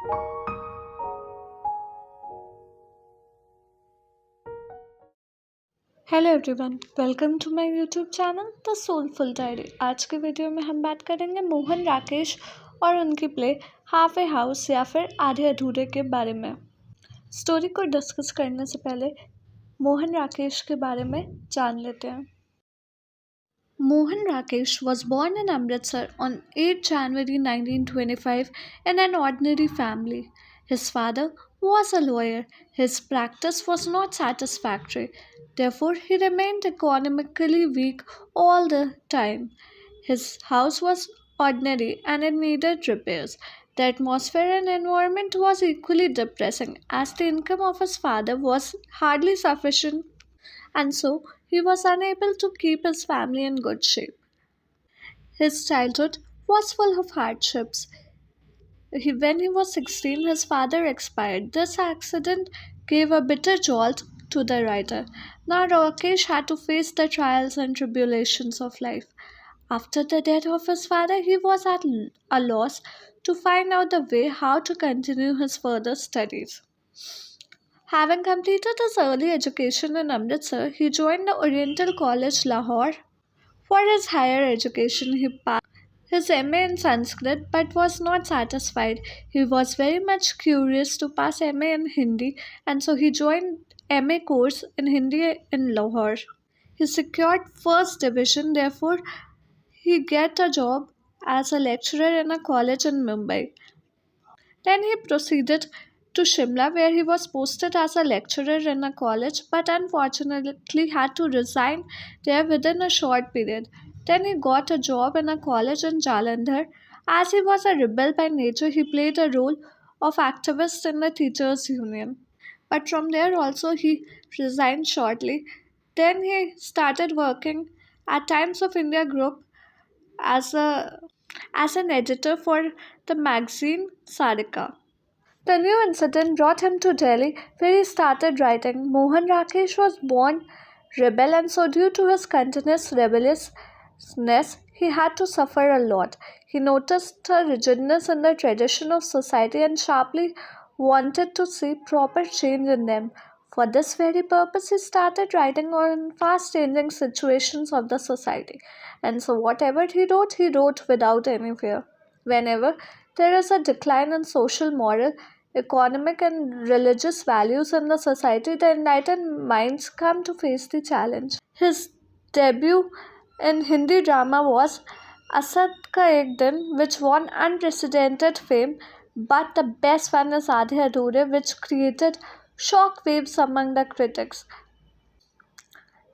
Hello everyone, welcome to my YouTube channel the soulful diary. आज के video में हम बात करेंगे मोहन राकेश और उनकी प्ले हाफ ए हाउस या फिर आधे अधूरे के बारे में। स्टोरी को डिस्कस करने से पहले मोहन राकेश के बारे में जान लेते हैं। Mohan Rakesh was born in Amritsar on 8 January 1925 in an ordinary family. His father was a lawyer. His practice was not satisfactory. Therefore, he remained economically weak all the time. His house was ordinary and it needed repairs. The atmosphere and environment was equally depressing as the income of his father was hardly sufficient and so he was unable to keep his family in good shape. His childhood was full of hardships. When he was 16, his father expired. This accident gave a bitter jolt to the writer. Now Rakesh had to face the trials and tribulations of life. After the death of his father, he was at a loss to find out the way how to continue his further studies. Having completed his early education in Amritsar, he joined the Oriental College Lahore. For his higher education, he passed his MA in Sanskrit but was not satisfied. He was very much curious to pass MA in Hindi and so he joined MA course in Hindi in Lahore. He secured first division, therefore he got a job as a lecturer in a college in Mumbai. Then he proceeded to Shimla where he was posted as a lecturer in a college but unfortunately had to resign there within a short period. Then he got a job in a college in Jalandhar. As he was a rebel by nature, he played a role of activist in the teachers union. But from there also he resigned shortly. Then he started working at Times of India Group as a as an editor for the magazine Sarika. The new incident brought him to Delhi, where he started writing. Mohan Rakesh was born rebel, and so due to his continuous rebelliousness, he had to suffer a lot. He noticed a rigidness in the tradition of society and sharply wanted to see proper change in them. For this very purpose, he started writing on fast changing situations of the society. And so, whatever he wrote without any fear. Whenever there is a decline in social, moral, economic, and religious values in the society, the enlightened minds come to face the challenge. His debut in Hindi drama was Asad Ka Ek Din, which won unprecedented fame, but the best one is Aadhe Adhure, which created shock waves among the critics.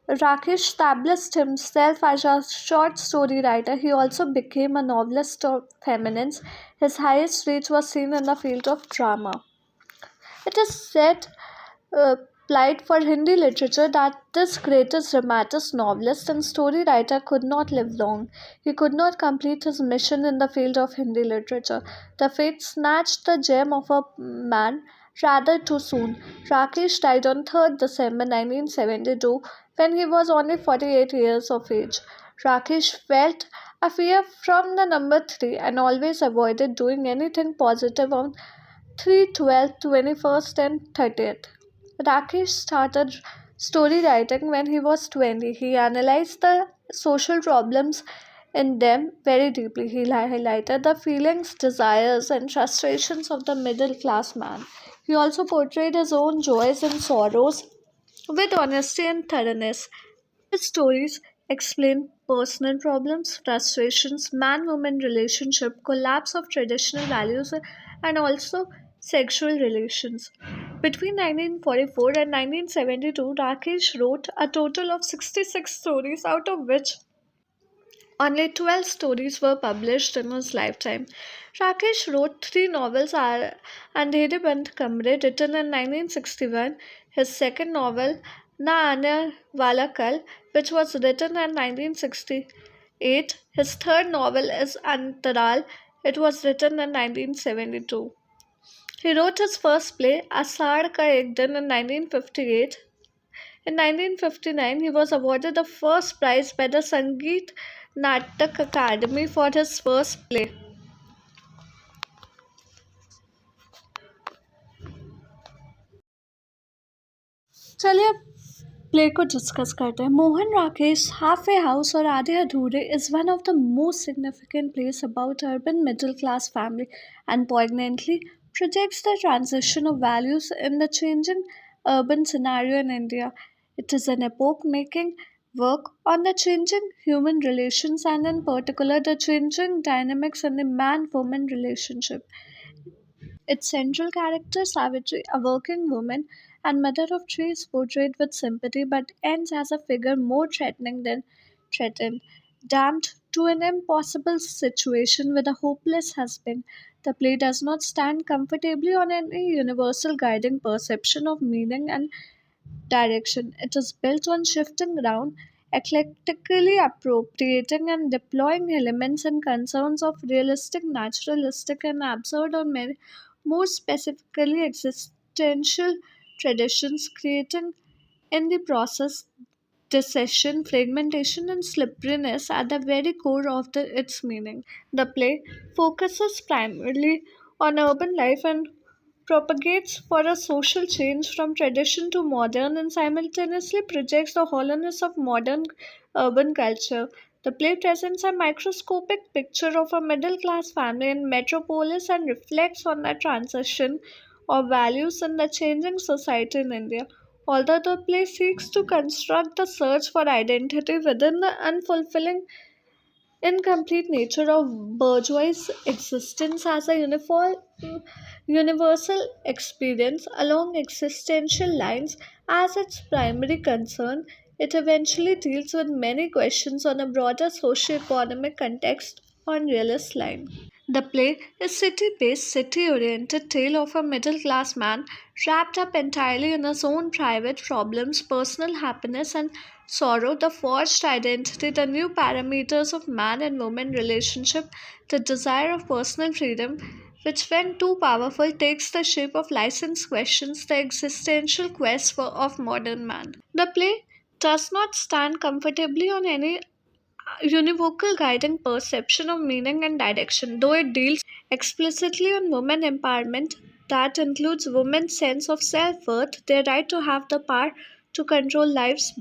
Rakesh established himself as a short story writer. He also became a novelist of eminence. His highest reach was seen in the field of drama. It is said, uh, plight for Hindi literature that this greatest dramatist, novelist, and story writer could not live long. He could not complete his mission in the field of Hindi literature. The fate snatched the gem of a man rather too soon. Rakesh died on 3rd December 1972 when he was only 48 years of age. Rakesh felt a fear from the number 3 and always avoided doing anything positive on 3, 12, 21st, and 30th. Rakesh started story writing when he was 20. He analyzed the social problems in them very deeply. He highlighted the feelings, desires, and frustrations of the middle class man. He also portrayed his own joys and sorrows with honesty and thoroughness. His stories explain personal problems, frustrations, man woman relationship, collapse of traditional values, and also sexual relations. Between 1944 and 1972, Rakesh wrote a total of 66 stories, out of which only 12 stories were published in his lifetime. Rakesh wrote three novels, Andheri Band Kamre, written in 1961, his second novel, Na Aane Wala Kal, which was written in 1968, his third novel is Antaral, it was written in 1972. He wrote his first play, Asad Ka Ek Din, in 1958. In 1959, he was awarded the first prize by the Sangeet Natak Academy for his first play. चलिए play को discuss करते हैं। Mohan Rakesh half a house और आधे अधूरे is one of the most significant plays about urban middle class family and poignantly projects the transition of values in the changing urban scenario in India. It is an epoch making work on the changing human relations and in particular the changing dynamics in the man woman relationship. Its central character, Savitri, a working woman and mother of three, is portrayed with sympathy but ends as a figure more threatening than threatened. Damned to an impossible situation with a hopeless husband, the play does not stand comfortably on any universal guiding perception of meaning and direction. It is built on shifting ground, eclectically appropriating and deploying elements and concerns of realistic, naturalistic, and absurd or more specifically existential traditions, creating in the process dissension, fragmentation, and slipperiness at the very core of its meaning. The play focuses primarily on urban life and propagates for a social change from tradition to modern and simultaneously projects the hollowness of modern urban culture. The play presents a microscopic picture of a middle class family in metropolis and reflects on the transition of values in the changing society in India. Although the play seeks to construct the search for identity within the unfulfilling incomplete nature of bourgeois existence as a universal experience along existential lines as its primary concern, it eventually deals with many questions on a broader socio-economic context on realist line. The play is city-based, city-oriented tale of a middle-class man wrapped up entirely in his own private problems, personal happiness and sorrow, the forged identity, the new parameters of man and woman relationship, the desire of personal freedom, which when too powerful takes the shape of license questions, the existential quest of modern man. The play does not stand comfortably on any univocal guiding perception of meaning and direction, though it deals explicitly on women empowerment that includes women's sense of self worth, their right to have the power to control lives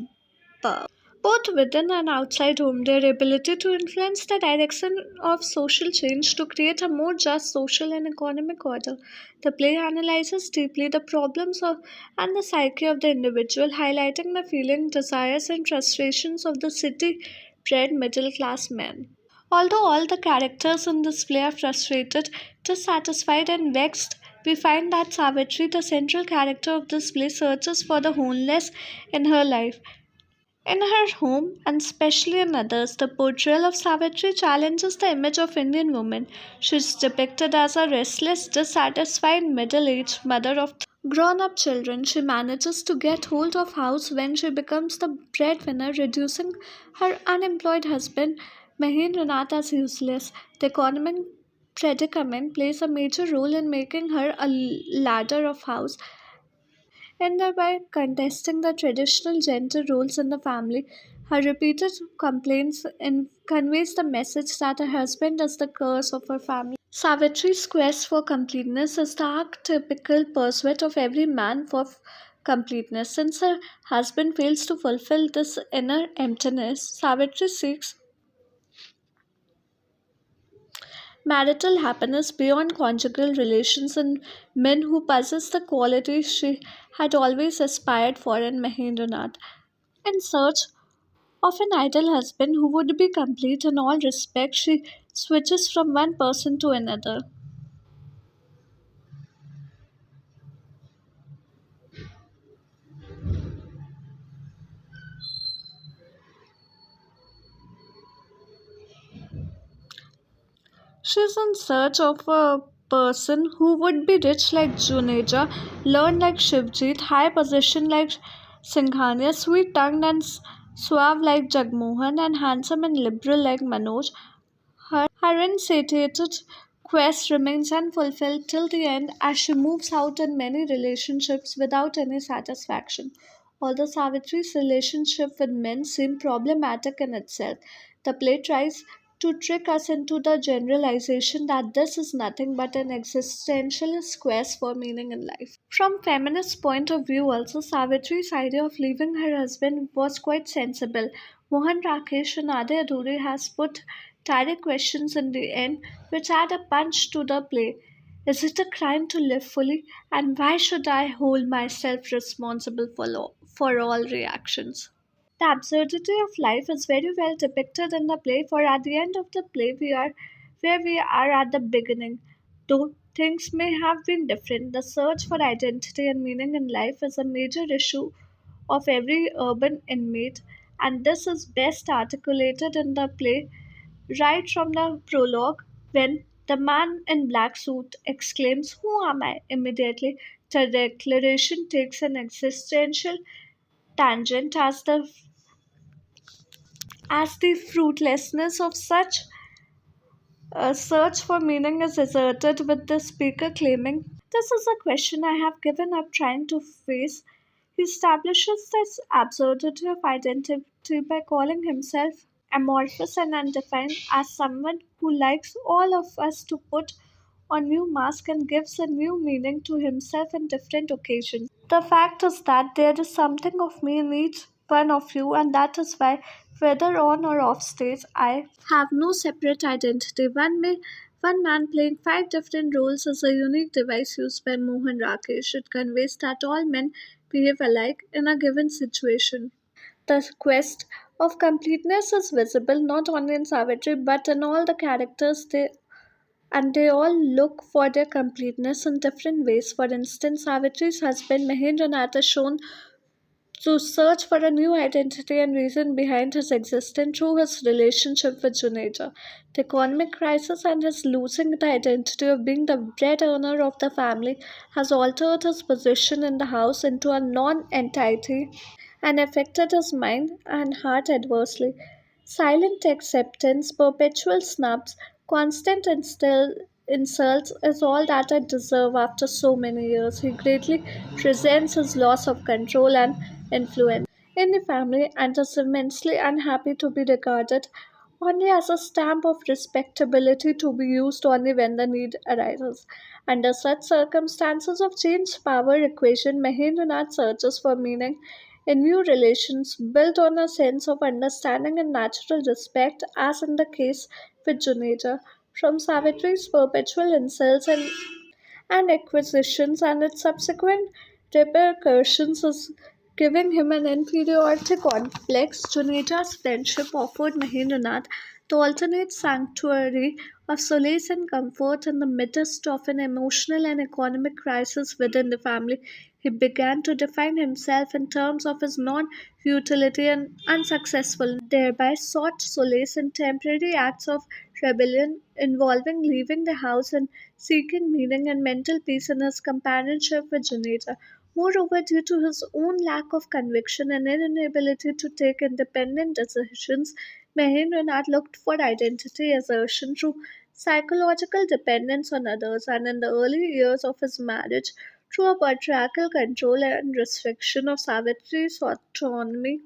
both within and outside home, their ability to influence the direction of social change to create a more just social and economic order. The play analyzes deeply the problems of and the psyche of the individual, highlighting the feelings, desires, and frustrations of the city bred middle class men. Although all the characters in this play are frustrated, dissatisfied, and vexed, we find that Savitri, the central character of this play, searches for the wholeness in her life. In her home, and especially in others, the portrayal of Savitri challenges the image of Indian woman. She is depicted as a restless, dissatisfied, middle aged mother of grown up children. She manages to get hold of house when she becomes the breadwinner, reducing her unemployed husband, Mahendranath, as useless. The economic predicament plays a major role in making her a ladder of house and thereby contesting the traditional gender roles in the family. Her repeated complaints conveys the message that her husband is the curse of her family. Savitri's quest for completeness is the archetypical pursuit of every man for completeness. Since her husband fails to fulfill this inner emptiness, Savitri seeks marital happiness beyond conjugal relations in men who possess the qualities she had always aspired for in Mahendranath. In search of an ideal husband who would be complete in all respects, she switches from one person to another. She's in search of a person who would be rich like Juneja, learned like Shivjit, high position like Singhania, sweet tongued and suave like Jagmohan, and handsome and liberal like Manoj. Her insatiated quest remains unfulfilled till the end as she moves out in many relationships without any satisfaction. Although Savitri's relationship with men seem problematic in itself, the play tries to trick us into the generalization that this is nothing but an existentialist quest for meaning in life. From feminist point of view also, Savitri's idea of leaving her husband was quite sensible. Mohan Rakesh and Ade Adhuri has put direct questions in the end which add a punch to the play. Is it a crime to live fully? And why should I hold myself responsible for all reactions? The absurdity of life is very well depicted in the play, for at the end of the play, we are where we are at the beginning. Though things may have been different, the search for identity and meaning in life is a major issue of every urban inmate, and this is best articulated in the play right from the prologue when the man in black suit exclaims, "Who am I?" Immediately, the declaration takes an existential tangent as the fruitlessness of such a search for meaning is asserted with the speaker claiming, "This is a question I have given up trying to face." He establishes this absurdity of identity by calling himself amorphous and undefined as someone who likes all of us to put on new mask and gives a new meaning to himself in different occasions. The fact is that there is something of me in each one of you, and that is why, whether on or off stage, I have no separate identity. One man playing five different roles is a unique device used by Mohan Rakesh. It conveys that all men behave alike in a given situation. The quest of completeness is visible not only in Savitri but in all the characters they all look for their completeness in different ways. For instance, Savitri's husband Mahendranath is shown to search for a new identity and reason behind his existence through his relationship with Junaida. The economic crisis and his losing the identity of being the bread earner of the family has altered his position in the house into a non entity and affected his mind and heart adversely. Silent acceptance, perpetual snubs, constant insults is all that I deserve after so many years. He greatly resents his loss of control and influence in the family and is immensely unhappy to be regarded only as a stamp of respectability to be used only when the need arises. Under such circumstances of changed power equation, Mahendranath searches for meaning in new relations built on a sense of understanding and natural respect, as in the case with Juneja. From Savitri's perpetual insults and acquisitions and its subsequent repercussions is giving him an inferiority complex. Juneja's friendship offered Mahendranath the alternate sanctuary of solace and comfort in the midst of an emotional and economic crisis within the family. He began to define himself in terms of his non utility and unsuccessfulness, thereby sought solace in temporary acts of rebellion involving leaving the house and seeking meaning and mental peace in his companionship with Junaida. Moreover, due to his own lack of conviction and inability to take independent decisions, Mahendranath looked for identity assertion through psychological dependence on others, and in the early years of his marriage, through a patriarchal control and restriction of Savitri's autonomy.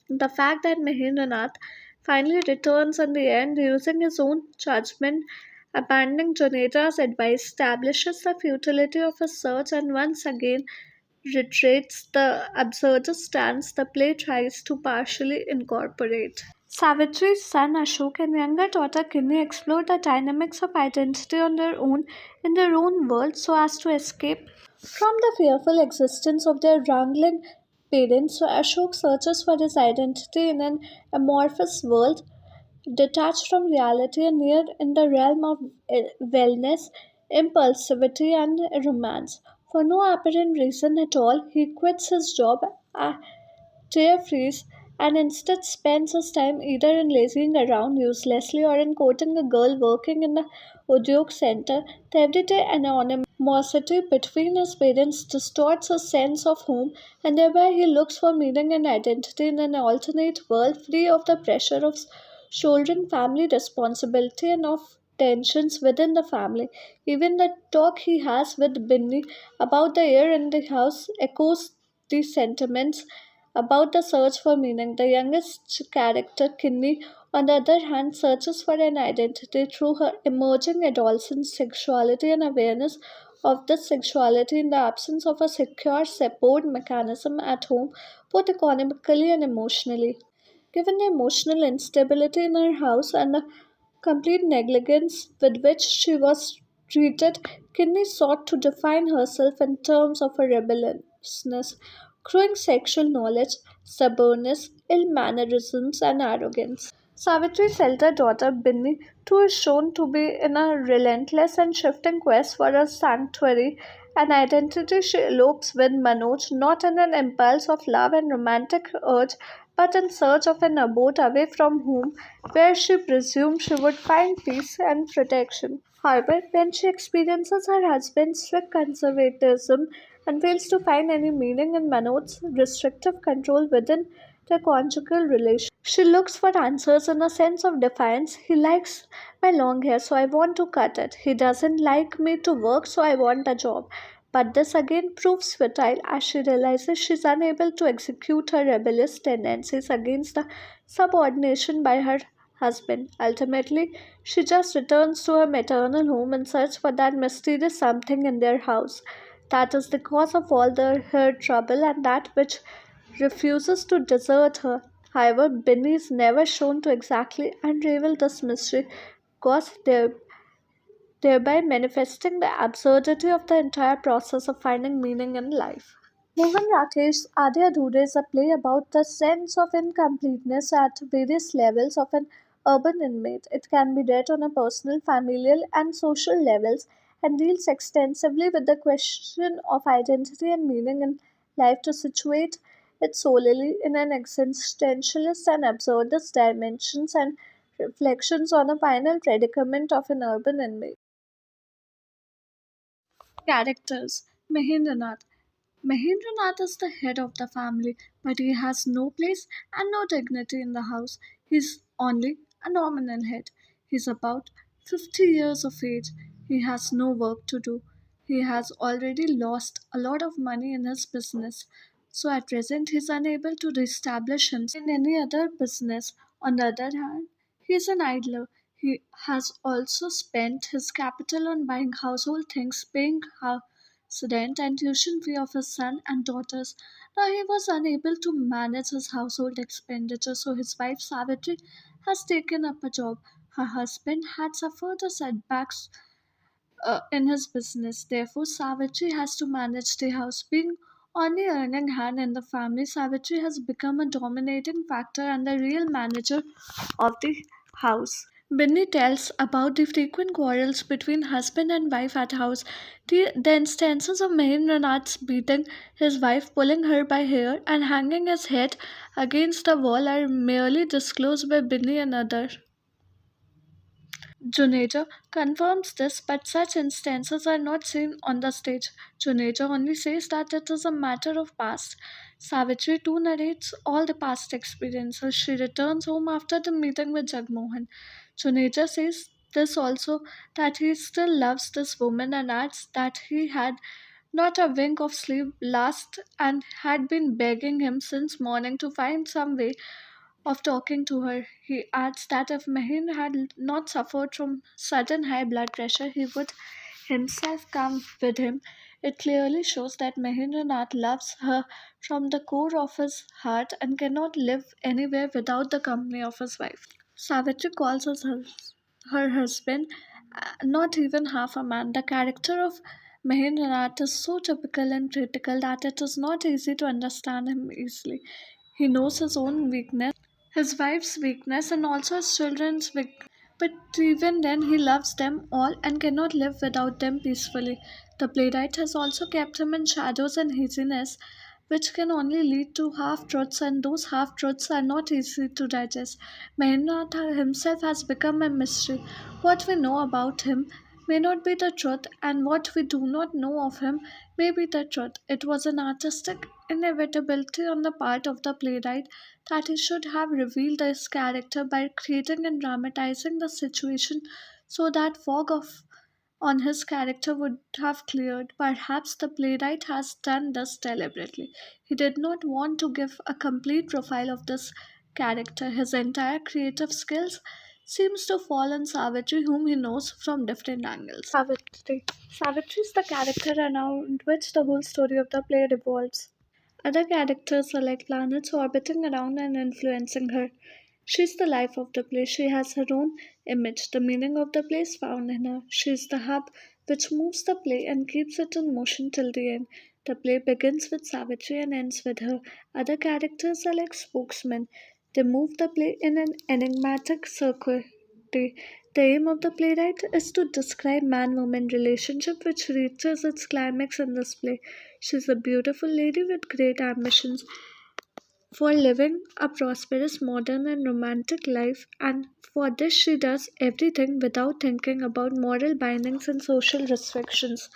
The fact that Mahendranath finally returns in the end using his own judgment, abandoning Juneta's advice, establishes the futility of his search and once again reiterates the absurdist stance the play tries to partially incorporate. Savitri's son Ashok and younger daughter Kinni explore the dynamics of identity on their own in their own world so as to escape from the fearful existence of their wrangling parents. So Ashok searches for his identity in an amorphous world detached from reality and near in the realm of wellness, impulsivity, and romance. For no apparent reason at all, he quits his job Jeffries and instead spends his time either in lazing around uselessly or in courting a girl working in the Udyog Center. The everyday animosity between his parents distorts his sense of home, and thereby he looks for meaning and identity in an alternate world free of the pressure of shouldering family responsibility and of tensions within the family. Even the talk he has with Binny about the air in the house echoes these sentiments about the search for meaning. The youngest character, Kinney, On the other hand, searches for an identity through her emerging adolescent sexuality and awareness of this sexuality in the absence of a secure support mechanism at home, both economically and emotionally. Given the emotional instability in her house and the complete negligence with which she was treated, Kinney sought to define herself in terms of her rebelliousness, growing sexual knowledge, stubbornness, ill mannerisms, and arrogance. Savitri's elder daughter, Binni, too is shown to be in a relentless and shifting quest for a sanctuary, an identity she elopes with Manoj not in an impulse of love and romantic urge, but in search of an abode away from home where she presumed she would find peace and protection. However, when she experiences her husband's strict conservatism and fails to find any meaning in Manoj's restrictive control within their conjugal relationship, she looks for answers in a sense of defiance. He likes my long hair, so I want to cut it. He doesn't like me to work, so I want a job. But this again proves futile as she realizes she's unable to execute her rebellious tendencies against the subordination by her husband. Ultimately, she just returns to her maternal home in search for that mysterious something in their house that is the cause of all her trouble and that which refuses to desert her. However, Binny is never shown to exactly unravel this mystery because thereby manifesting the absurdity of the entire process of finding meaning in life. Mohan Rakesh Adi Adhure is a play about the sense of incompleteness at various levels of an urban inmate. It can be read on a personal, familial, and social levels and deals extensively with the question of identity and meaning in life to situate it solely in an existentialist and absurdist dimensions and reflections on the final predicament of an urban inmate. Characters Mahendranath. Mahendranath is the head of the family, but he has no place and no dignity in the house. He's only a nominal head. He's about 50 years of age. He has no work to do. He has already lost a lot of money in his business. So at present, he is unable to reestablish himself in any other business. On the other hand, he is an idler. He has also spent his capital on buying household things, paying rent and tuition fee of his son and daughters. Now he was unable to manage his household expenditure, so his wife Savitri has taken up a job. Her husband had suffered a setbacks in his business. Therefore, Savitri has to manage the house. Being only earning hand in the family, Savitri has become a dominating factor and the real manager of the house. Binny tells about the frequent quarrels between husband and wife at house. The instances of Mahendranath's beating his wife, pulling her by hair, and hanging his head against the wall are merely disclosed by Binny and others. Juneja confirms this, but such instances are not seen on the stage. Juneja only says that it is a matter of past. Savitri too narrates all the past experiences. She returns home after the meeting with Jagmohan. Juneja says this also that he still loves this woman and adds that he had not a wink of sleep last and had been begging him since morning to find some way of talking to her. He adds that if Mahin had not suffered from sudden high blood pressure, he would himself come with him. It clearly shows that Mahendranath loves her from the core of his heart and cannot live anywhere without the company of his wife. Savitri calls her husband not even half a man. The character of Mahendranath is so typical and critical that it is not easy to understand him easily. He knows his own weakness, his wife's weakness, and also his children's weakness. But even then, he loves them all and cannot live without them peacefully. The playwright has also kept him in shadows and haziness, which can only lead to half truths, and those half truths are not easy to digest. Mahendranath himself has become a mystery. What we know about him may not be the truth, and what we do not know of him may be the truth. It was an artistic inevitability on the part of the playwright that he should have revealed his character by creating and dramatizing the situation so that fog of on his character would have cleared. Perhaps the playwright has done this deliberately. He did not want to give a complete profile of this character. His entire creative skills seems to fall on Savitri, whom he knows from different angles. Savitri is the character around which the whole story of the play revolves. Other characters are like planets orbiting around and influencing her. She's the life of the play. She has her own image. The meaning of the play is found in her. She is the hub which moves the play and keeps it in motion till the end. The play begins with Savitri and ends with her. Other characters are like spokesmen. They move the play in an enigmatic circuit. The aim of the playwright is to describe man woman relationship which reaches its climax in this play. She's a beautiful lady with great ambitions for living a prosperous, modern, and romantic life, and for this she does everything without thinking about moral bindings and social restrictions.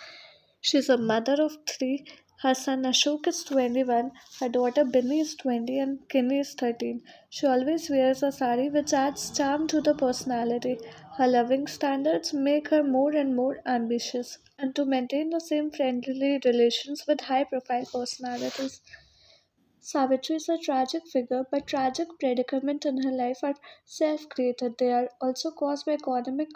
She's a mother of three. Her son Ashok is 21, her daughter Binny is 20, and Kinney is 13. She always wears a sari which adds charm to the personality. Her living standards make her more and more ambitious, and to maintain the same friendly relations with high profile personalities. Savitri is a tragic figure, but tragic predicaments in her life are self created. They are also caused by economic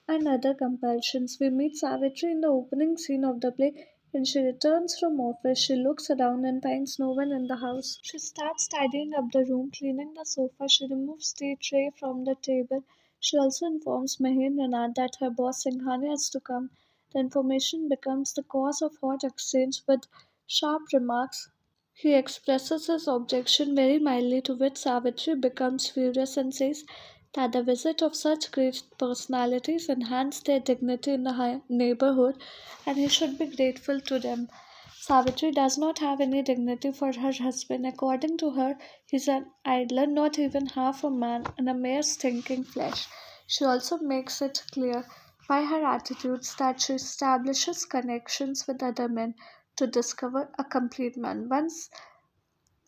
and other compulsions. We meet Savitri in the opening scene of the play. When she returns from office, she looks around and finds no one in the house. She starts tidying up the room, cleaning the sofa. She removes the tray from the table. She also informs Mahendranath that her boss Singhani has to come. The information becomes the cause of hot exchange with sharp remarks. He expresses his objection very mildly, to which Savitri becomes furious and says that the visit of such great personalities enhance their dignity in the neighborhood and he should be grateful to them. Savitri does not have any dignity for her husband. According to her, he is an idler, not even half a man, and a mere stinking flesh. She also makes it clear by her attitudes that she establishes connections with other men to discover a complete man. Once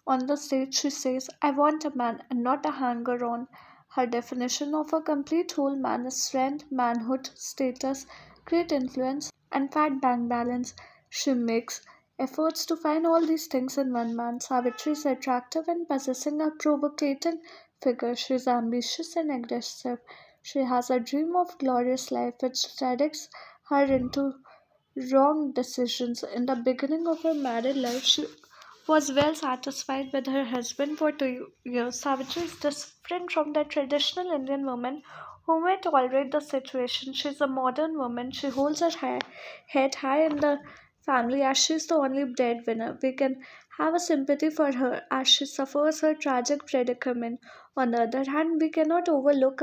on the stage, she says, I want a man and not a hanger on. Her definition of a complete whole man is strength, manhood, status, great influence, and fat bank balance. She makes efforts to find all these things in one man. Savitri is attractive and possessing a provocating figure. She is ambitious and aggressive. She has a dream of glorious life which directs her into wrong decisions. In the beginning of her married life, she was well satisfied with her husband for 2 years. Savitri is different from the traditional Indian woman who may tolerate the situation. She is a modern woman. She holds her head high in the family as she is the only breadwinner. We can have a sympathy for her as she suffers her tragic predicament. On the other hand, we cannot overlook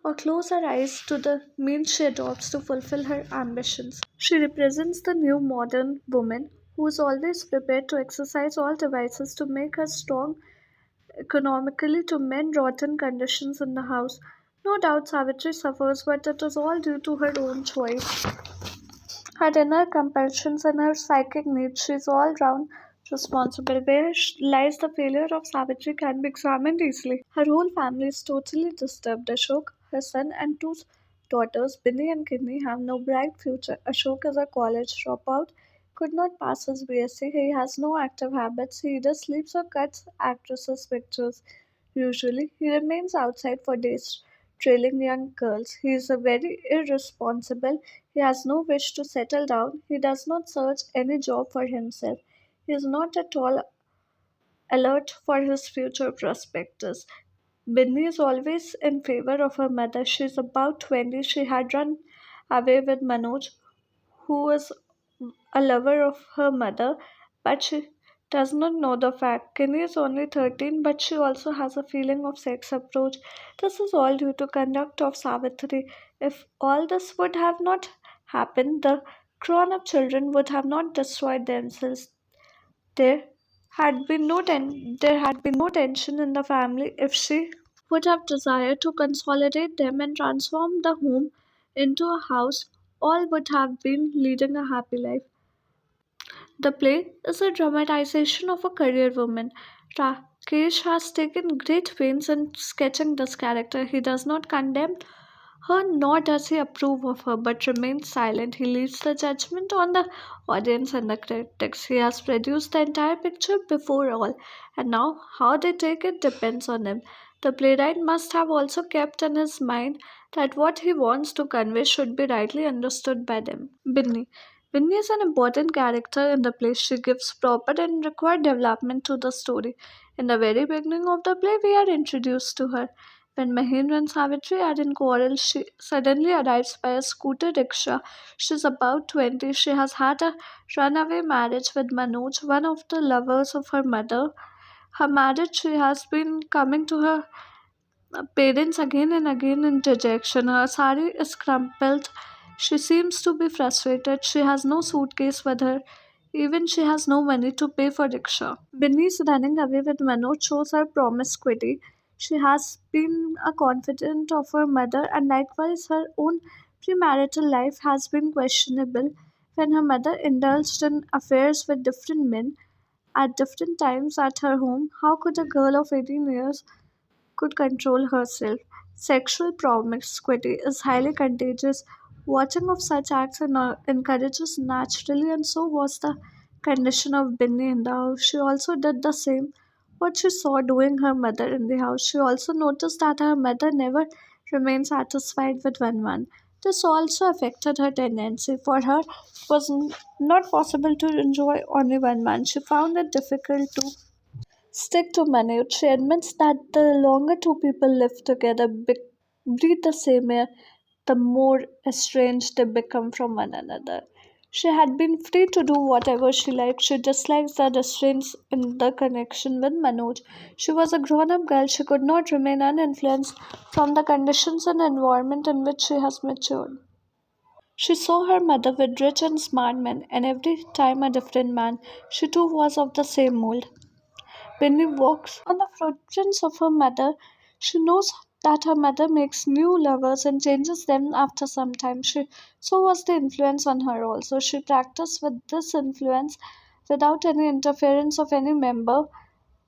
or close our eyes to the means she adopts to fulfill her ambitions. She represents the new modern woman who is always prepared to exercise all devices to make her strong economically to mend rotten conditions in the house. No doubt Savitri suffers, but it is all due to her own choice. Her inner compulsions and her psychic needs, she is all round responsible. Where lies the failure of Savitri can be examined easily. Her whole family is totally disturbed. Ashok, her son, and two daughters, Binny and Kidney, have no bright future. Ashok is a college dropout, could not pass his BSc. He has no active habits. He either sleeps or cuts actresses' pictures. Usually, he remains outside for days, trailing young girls. He is a very irresponsible. He has no wish to settle down. He does not search any job for himself. He is not at all alert for his future prospects. Binny is always in favor of her mother. She is about 20. She had run away with Manoj, who is a lover of her mother, but she does not know the fact. Kinney is only 13, but she also has a feeling of sex approach. This is all due to conduct of Savitri. If all this would have not happened, the grown-up children would have not destroyed themselves. There there had been no tension in the family if she would have desired to consolidate them and transform the home into a house. All would have been leading a happy life. The play is a dramatization of a career woman. Rakesh has taken great pains in sketching this character. He does not condemn her, nor does he approve of her, but remains silent. He leaves the judgment on the audience and the critics. He has produced the entire picture before all, and now how they take it depends on him. The playwright must have also kept in his mind that what he wants to convey should be rightly understood by them. Binny. Binny is an important character in the play. She gives proper and required development to the story. In the very beginning of the play, we are introduced to her. When Mahendra and Savitri are in quarrel, she suddenly arrives by a scooter rickshaw. She's about 20. She has had a runaway marriage with Manoj, one of the lovers of her mother. Her marriage, she has been coming to her parents again and again in dejection. Her sari is crumpled. She seems to be frustrated. She has no suitcase with her. Even she has no money to pay for rickshaw. Binny's running away with Manoj shows her promiscuity. She has been a confidant of her mother, and likewise her own premarital life has been questionable. When her mother indulged in affairs with different men at different times at her home, how could a girl of 18 years could control herself? Sexual promiscuity is highly contagious. Watching of such acts encourages naturally, and so was the condition of Binny in the house. She also did the same. What she saw doing her mother in the house. She also noticed that her mother never remained satisfied with one man. This also affected her tendency. For her, it was not possible to enjoy only one man. She found it difficult to stick to Manoj. She admits that the longer two people live together, breathe the same air, the more estranged they become from one another. She had been free to do whatever she liked. She dislikes the restraints in the connection with Manoj. She was a grown up girl. She could not remain uninfluenced from the conditions and environment in which she has matured. She saw her mother with rich and smart men, and every time a different man. She too was of the same mold. Penny walks on the footprints of her mother. She knows that her mother makes new lovers and changes them after some time. So was the influence on her also. She practiced with this influence without any interference of any member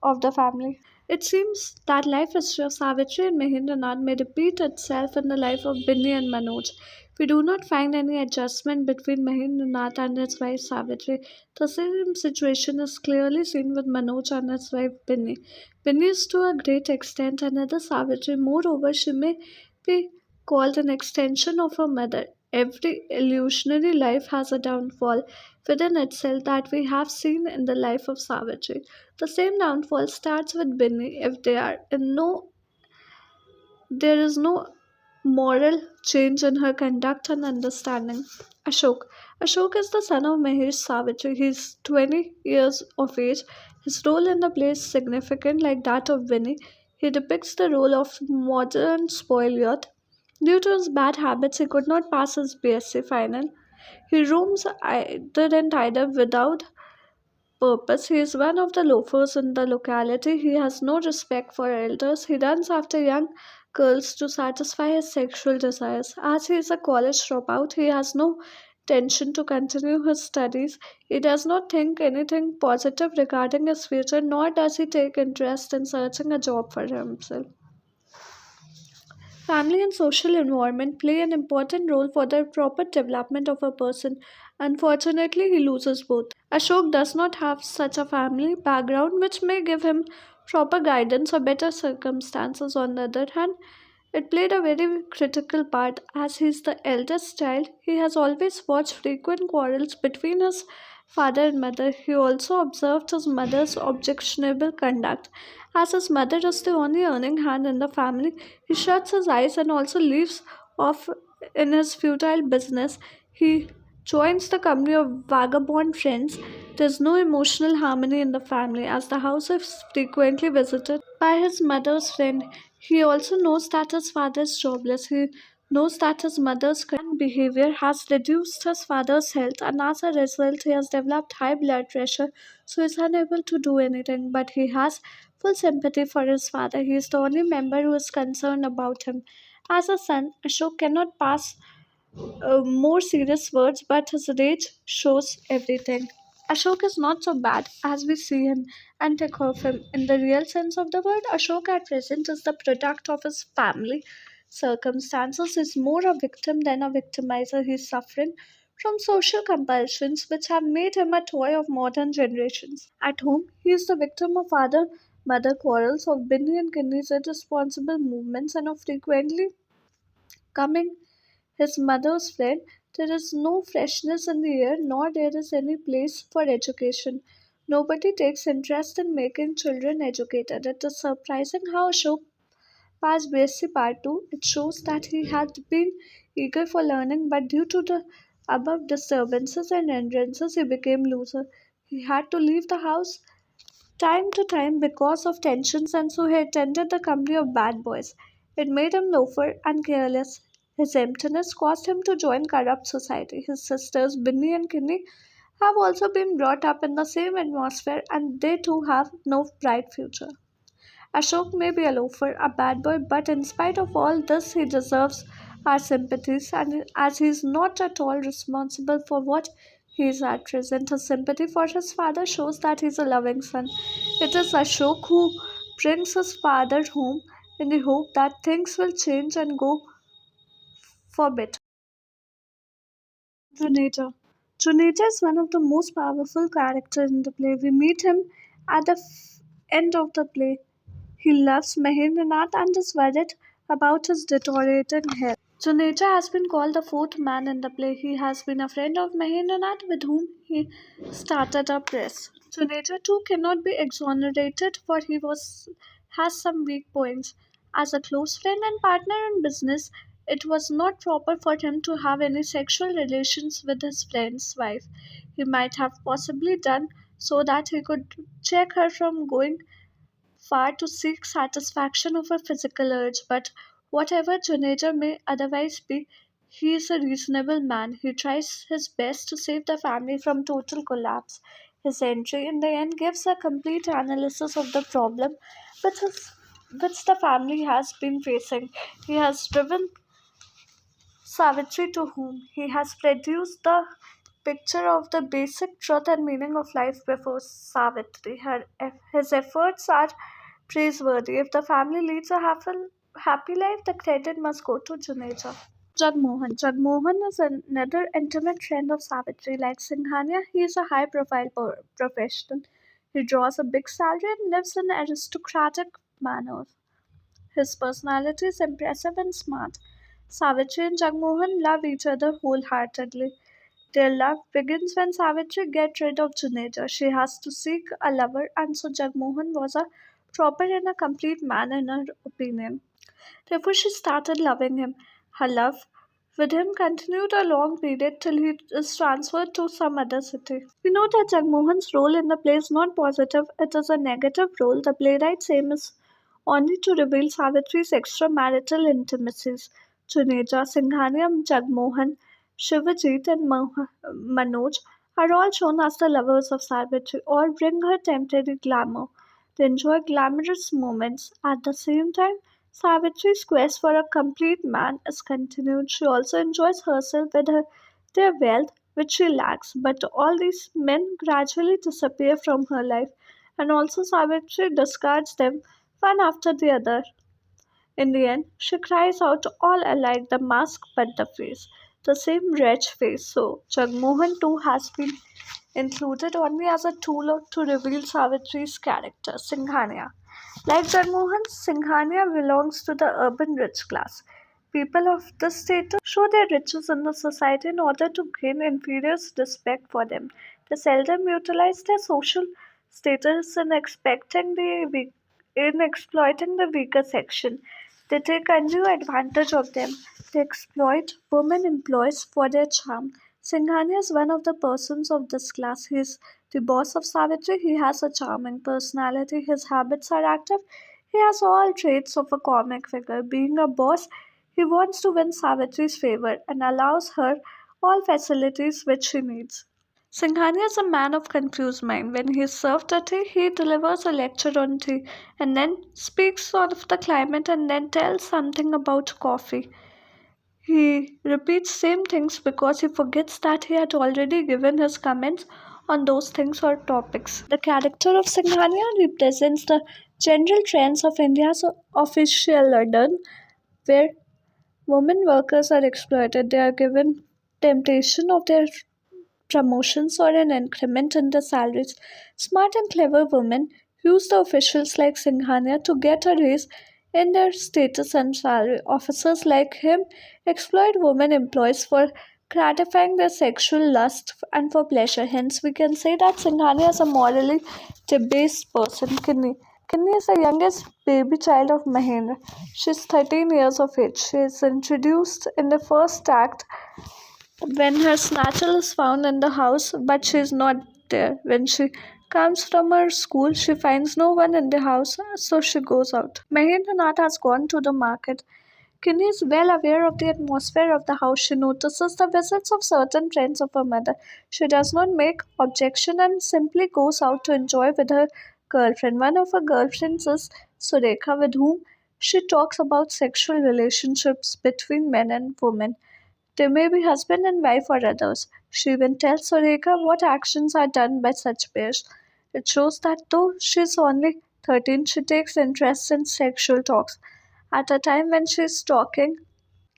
of the family. It seems that life history of Savitri and Mahendranath may repeat itself in the life of Binny and Manoj. We do not find any adjustment between Mahendranath and his wife Savitri. The same situation is clearly seen with Manoj and his wife Binny. Binny is to a great extent another Savitri. Moreover, she may be called an extension of her mother. Every illusionary life has a downfall within itself that we have seen in the life of Savitri. The same downfall starts with Binny if there is no moral change in her conduct and understanding. Ashok. Ashok is the son of Mahesh Savitri. He is 20 years of age. His role in the play is significant, like that of Binny. He depicts the role of modern spoiled. Due to his bad habits, he could not pass his BSc final. He roams either and either without purpose. He is one of the loafers in the locality. He has no respect for elders. He runs after young girls to satisfy his sexual desires. As he is a college dropout, he has no intention to continue his studies. He does not think anything positive regarding his future, nor does he take interest in searching a job for himself. Family and social environment play an important role for the proper development of a person. Unfortunately, he loses both. Ashok does not have such a family background which may give him proper guidance or better circumstances. On the other hand, it played a very critical part. As he is the eldest child, he has always watched frequent quarrels between his father and mother. He also observed his mother's objectionable conduct. As his mother is the only earning hand in the family, he shuts his eyes and also leaves off in his futile business. He joins the company of vagabond friends. There's no emotional harmony in the family as the house is frequently visited by his mother's friend. He also knows that his father is jobless. He knows that his mother's current behavior has reduced his father's health, and as a result, he has developed high blood pressure, so he's unable to do anything. But he has full sympathy for his father. He is the only member who is concerned about him. As a son, Ashok cannot pass more serious words, but his rage shows everything. Ashok is not so bad as we see him and take of him. In the real sense of the word, Ashok at present is the product of his family. circumstances is more a victim than a victimizer. He is suffering from social compulsions which have made him a toy of modern generations. At home, he is the victim of father mother quarrels, of Binny and Kinney's irresponsible movements, and of frequently coming his mother's friend. There is no freshness in the air, nor there is any place for education. Nobody takes interest in making children educated. It is surprising how Ashok passed BSc Part 2. It shows that he had been eager for learning, but due to the above disturbances and hindrances, he became loser. He had to leave the house time to time because of tensions, and so he attended the company of bad boys. It made him loafer and careless. His emptiness caused him to join corrupt society. His sisters, Binny and Kinney, have also been brought up in the same atmosphere, and they too have no bright future. Ashok may be a loafer, a bad boy, but in spite of all this, he deserves our sympathies, and as he is not at all responsible for what he is at present, his sympathy for his father shows that he is a loving son. It is Ashok who brings his father home in the hope that things will change and go for better. Juneja. Juneja is one of the most powerful characters in the play. We meet him at the end of the play. He loves Mahendranath and is worried about his deteriorating health. Juneja has been called the fourth man in the play. He has been a friend of Mahendranath with whom he started a press. Juneja too cannot be exonerated for he was has some weak points. As a close friend and partner in business, it was not proper for him to have any sexual relations with his friend's wife. He might have possibly done so that he could check her from going far to seek satisfaction of a physical urge, but whatever Juneja may otherwise be, he is a reasonable man. He tries his best to save the family from total collapse. His entry in the end gives a complete analysis of the problem which, is, which the family has been facing. He has driven Savitri to whom he has produced the picture of the basic truth and meaning of life before Savitri. His efforts are praiseworthy. If the family leads a happy life, the credit must go to Juneja. Jagmohan. Jagmohan is another intimate friend of Savitri. Like Singhania, he is a high profile professional. He draws a big salary and lives in aristocratic manners. His personality is impressive and smart. Savitri and Jagmohan love each other wholeheartedly. Their love begins when Savitri gets rid of Juneja. She has to seek a lover, and so Jagmohan was a proper and a complete man in her opinion. Therefore, she started loving him. Her love with him continued a long period till he is transferred to some other city. We know that Jagmohan's role in the play is not positive, it is a negative role. The playwright's aim is only to reveal Savitri's extramarital intimacies. Juneja, Singhania, Jagmohan, Shivajit, and Manoj are all shown as the lovers of Savitri, or bring her temporary glamour. They enjoy glamorous moments. At the same time, Savitri's quest for a complete man is continued. She also enjoys herself with their wealth, which she lacks, but all these men gradually disappear from her life, and also Savitri discards them one after the other. In the end, she cries out all alike, the mask but the face, the same wretched face. So, Jagmohan too has been included only as a tool to reveal Savitri's character, Singhania. Like Jagmohan, Singhania belongs to the urban rich class. People of this status show their riches in the society in order to gain inferiors' respect for them. They seldom utilize their social status in exploiting the weaker section. They take undue advantage of them. They exploit women employees for their charm. Singhania is one of the persons of this class. He is the boss of Savitri. He has a charming personality. His habits are active. He has all traits of a comic figure. Being a boss, he wants to win Savitri's favor and allows her all facilities which she needs. Singhania is a man of confused mind. When he is served a tea, he delivers a lecture on tea and then speaks of the climate and then tells something about coffee. He repeats same things because he forgets that he had already given his comments on those things or topics. The character of Singhania represents the general trends of India's official London, where Women workers are exploited. They are given temptation of their promotions or an increment in their salaries. Smart and clever women use the officials like Singhania to get a raise in their status and salary. Officers like him exploit women employees for gratifying their sexual lust and for pleasure. Hence, we can say that Singhania is a morally debased person. Kinni is the youngest baby child of Mahendra. She is 13 years of age. She is introduced in the first act when her snatcher is found in the house, but she is not there. When she comes from her school, she finds no one in the house, so she goes out. Mahendranath has gone to the market. Kinney is well aware of the atmosphere of the house. She notices the visits of certain friends of her mother. She does not make objection and simply goes out to enjoy with her girlfriend. One of her girlfriends is Surekha, with whom she talks about sexual relationships between men and women. They may be husband and wife or others. She even tells Soreka what actions are done by such pairs. It shows that though she is only 13, she takes interest in sexual talks. At a time when she is talking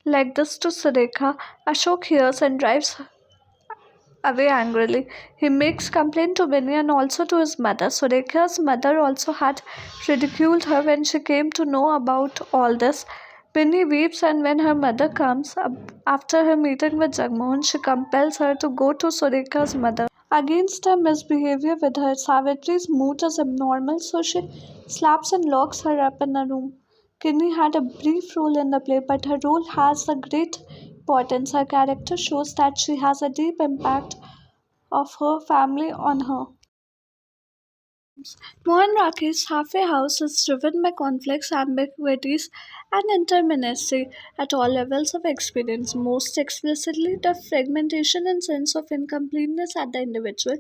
like this to Soreka, Ashok hears and drives away angrily. He makes complaint to Vinny and also to his mother. Sureka's mother also had ridiculed her when she came to know about all this. Vinny weeps, and when her mother comes up after her meeting with Jagmohan, she compels her to go to Sureka's mother. Against her misbehavior with her, Savitri's mood is abnormal, so she slaps and locks her up in a room. Kinney had a brief role in the play, but her role has a great importance. Her character shows that she has a deep impact of her family on her. Mohan Rakesh's halfway house is driven by conflicts, ambiguities, and interminacy at all levels of experience. Most explicitly, the fragmentation and sense of incompleteness at the individual,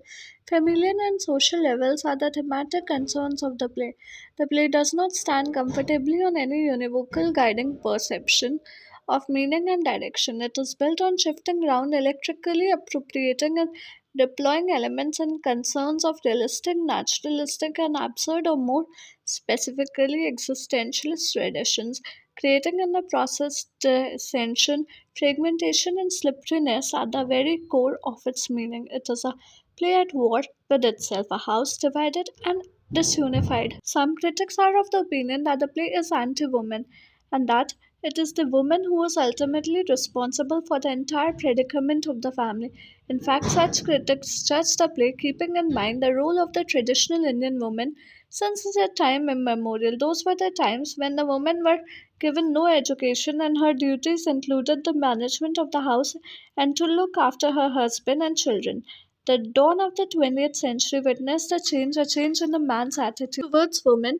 familial, and social levels are the thematic concerns of the play. The play does not stand comfortably on any univocal guiding perception of meaning and direction. It is built on shifting ground, electrically appropriating and deploying elements and concerns of realistic, naturalistic, and absurd, or more specifically existentialist traditions, creating in the process dissension, fragmentation, and slipperiness at the very core of its meaning. It is a play at war with itself, a house divided and disunified. Some critics are of the opinion that the play is anti woman and that it is the woman who is ultimately responsible for the entire predicament of the family. In fact, such critics judge the play keeping in mind the role of the traditional Indian woman since their time immemorial. Those were the times when the women were given no education and her duties included the management of the house and to look after her husband and children. The dawn of the 20th century witnessed a change in the man's attitude towards women.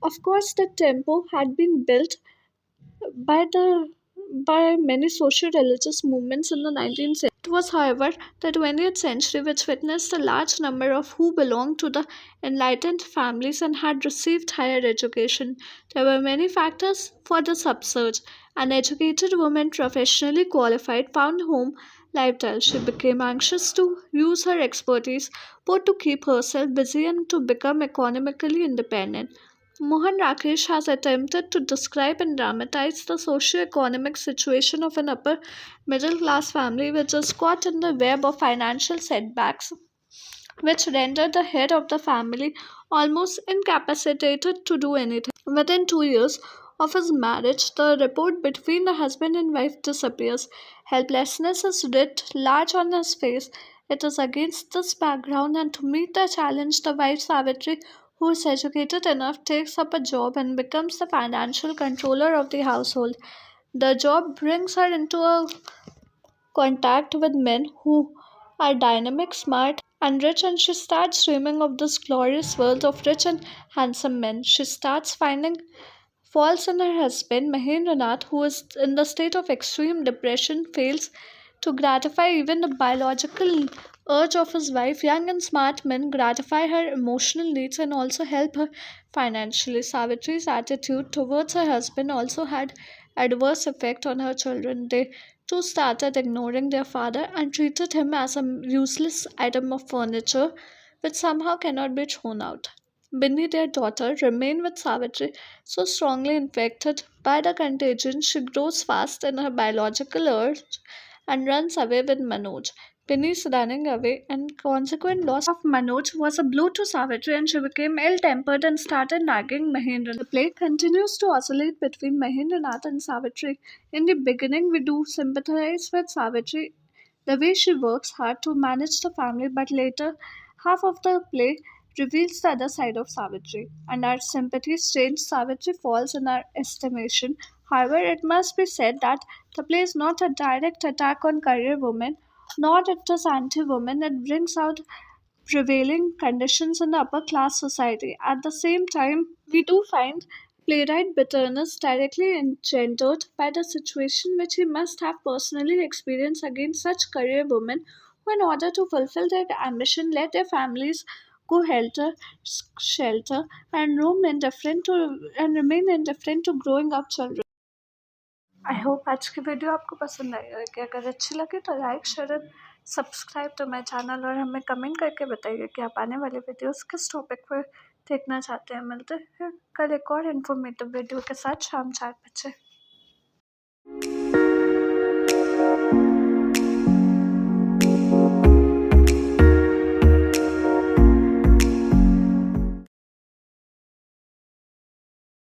Of course, the tempo had been built by the by many social religious movements in the 19th century. It was, however, the 20th century which witnessed a large number of who belonged to the enlightened families and had received higher education. There were many factors for this upsurge. An educated woman, professionally qualified, found home lifestyle. She became anxious to use her expertise both to keep herself busy and to become economically independent. Mohan Rakesh has attempted to describe and dramatize the socio-economic situation of an upper middle class family which is caught in the web of financial setbacks, which render the head of the family almost incapacitated to do anything. Within 2 years of his marriage, the rapport between the husband and wife disappears. Helplessness is writ large on his face. It is against this background and to meet the challenge, the wife Savitri, who is educated enough, takes up a job and becomes the financial controller of the household. The job brings her into a contact with men who are dynamic, smart, and rich, and she starts dreaming of this glorious world of rich and handsome men. She starts finding faults in her husband. Mahendranath, who is in the state of extreme depression, fails to gratify even the biological urge of his wife. Young and smart men gratify her emotional needs and also help her financially. Savitri's attitude towards her husband also had adverse effect on her children. They too started ignoring their father and treated him as a useless item of furniture which somehow cannot be thrown out. Binny, their daughter, remained with Savitri, so strongly infected by the contagion she grows fast in her biological urge and runs away with Manoj. Binny's running away and consequent loss of Manoj was a blow to Savitri, and she became ill-tempered and started nagging Mahendranath. The play continues to oscillate between Mahendranath and Savitri. In the beginning, we do sympathize with Savitri the way she works hard to manage the family, but later half of the play reveals the other side of Savitri, and our sympathies change. Savitri falls in our estimation. However, it must be said that the play is not a direct attack on career women, nor it is anti-women. It brings out prevailing conditions in the upper class society. At the same time, we do find playwright bitterness directly engendered by the situation which he must have personally experienced against such career women who, in order to fulfill their ambition, let their families go helter shelter and remain indifferent to growing up children. I hope आज की video आपको पसंद आई होगी। अगर अच्छी लगी तो like share and subscribe to my channel और हमें कमेंट करके बताइए कि आप आने वाले वीडियोस किस टॉपिक पर देखना चाहते हैं। मिलते हैं कल एक और इन्फॉर्मेटिव वीडियो के साथ शाम 4 बजे।